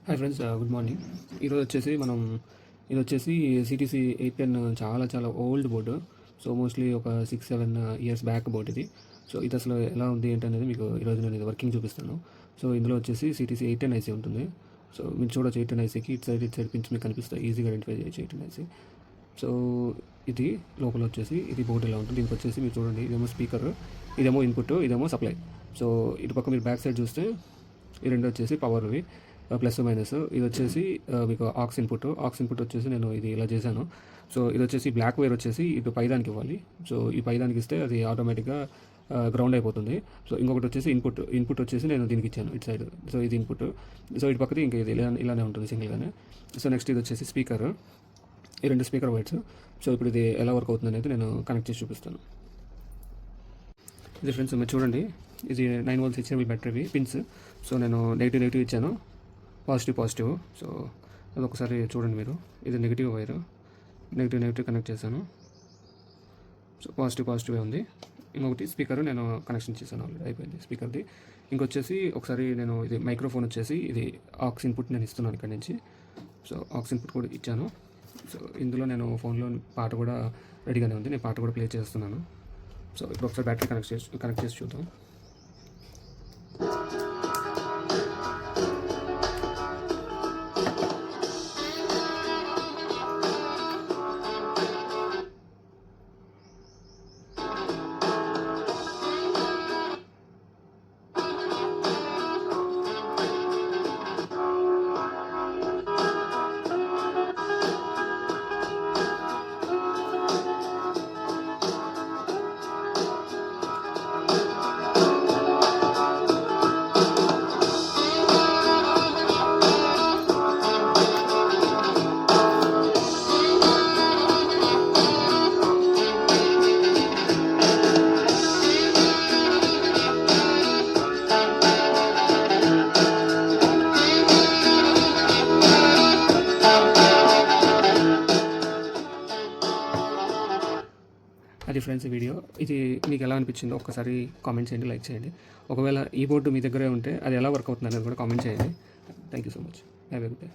Hi friends, good morning. ఈరోజు వచ్చేసి ఇది వచ్చేసి సిటీసీ 810 చాలా చాలా ఓల్డ్ బోర్డు. సో మోస్ట్లీ ఒక 6-7 ఇయర్స్ బ్యాక్ బోర్డ్ ఇది. సో ఇది అసలు ఎలా ఉంది ఏంటనేది మీకు ఈరోజు నేను ఇది వర్కింగ్ చూపిస్తాను. సో ఇందులో వచ్చేసి సిటీసీ 810 ఐసీ ఉంటుంది. సో మీరు చూడొచ్చు 810 ఐసీకి ఇటు సైడ్ పిన్స్ మీకు కనిపిస్తాయి, ఈజీగా ఐడెంటిఫై చేయొచ్చు 810 ఐసీ. సో ఇది లోపల వచ్చేసి ఇది బోర్డు ఎలా ఉంటుంది. దీనికి వచ్చేసి మీరు చూడండి, ఇదేమో స్పీకర్, ఇదేమో ఇన్పుట్, ఇదేమో సప్లై. సో ఇటు పక్క మీరు బ్యాక్ సైడ్ చూస్తే ఈ రెండు వచ్చేసి పవర్వి, ప్లస్ మైనస్. ఇది వచ్చేసి మీకు ఆక్స్ ఇన్పుట్ వచ్చేసి నేను ఇది ఇలా చేశాను. సో ఇది వచ్చేసి బ్లాక్ వైర్ వచ్చేసి ఇటు పైదానికి ఇవ్వాలి. సో ఈ పైదానికి ఇస్తే అది ఆటోమేటిక్గా గ్రౌండ్ అయిపోతుంది. సో ఇంకొకటి వచ్చేసి ఇన్పుట్ వచ్చేసి నేను దీనికి ఇచ్చాను ఇటు సైడ్. సో ఇది ఇన్పుట్. సో ఇటు పక్కది ఇంకా ఇది ఇలానే ఉంటుంది సింగిల్గానే. సో నెక్స్ట్ ఇది వచ్చేసి స్పీకర్, ఈ రెండు స్పీకర్ వైర్స్. సో ఇప్పుడు ఇది ఎలా వర్క్ అవుతుంది అనేది నేను కనెక్ట్ చేసి చూపిస్తాను. ఇది ఫ్రెండ్స్ మీరు చూడండి, ఇది 9 volts HMI battery pins. So నేను నెగిటివ్ ఇచ్చాను, పాజిటివ్. సో అది ఒకసారి చూడండి మీరు. ఇది నెగిటివ్ వైర్, నెగిటివ్ కనెక్ట్ చేశాను. సో పాజిటివ్ ఉంది. ఇంకొకటి స్పీకర్ నేను కనెక్షన్ చేశాను, ఆల్రెడీ అయిపోయింది స్పీకర్ది. ఇంకొచ్చేసి ఒకసారి నేను ఇది మైక్రోఫోన్ వచ్చేసి ఇది ఆక్స్ ఇన్పుట్ నేను ఇస్తున్నాను ఇక్కడ నుంచి. సో ఆక్స్ ఇన్పుట్ కూడా ఇచ్చాను. సో ఇందులో నేను ఫోన్లో పాట కూడా రెడీగానే ఉంది, నేను పాట కూడా ప్లే చేస్తున్నాను. సో ఇప్పుడు ఒకసారి బ్యాటరీ కనెక్ట్ చేసి చూద్దాం. అది ఫ్రెండ్స్ వీడియో. ఇది మీకు ఎలా అనిపించిందో ఒక్కసారి కామెంట్ చేయండి, లైక్ చేయండి. ఒకవేళ ఈ బోర్డు మీ దగ్గరే ఉంటే అది ఎలా వర్క్ అవుతుంది అనేది కూడా కామెంట్ చేయండి. Thank you so much. Have a good day.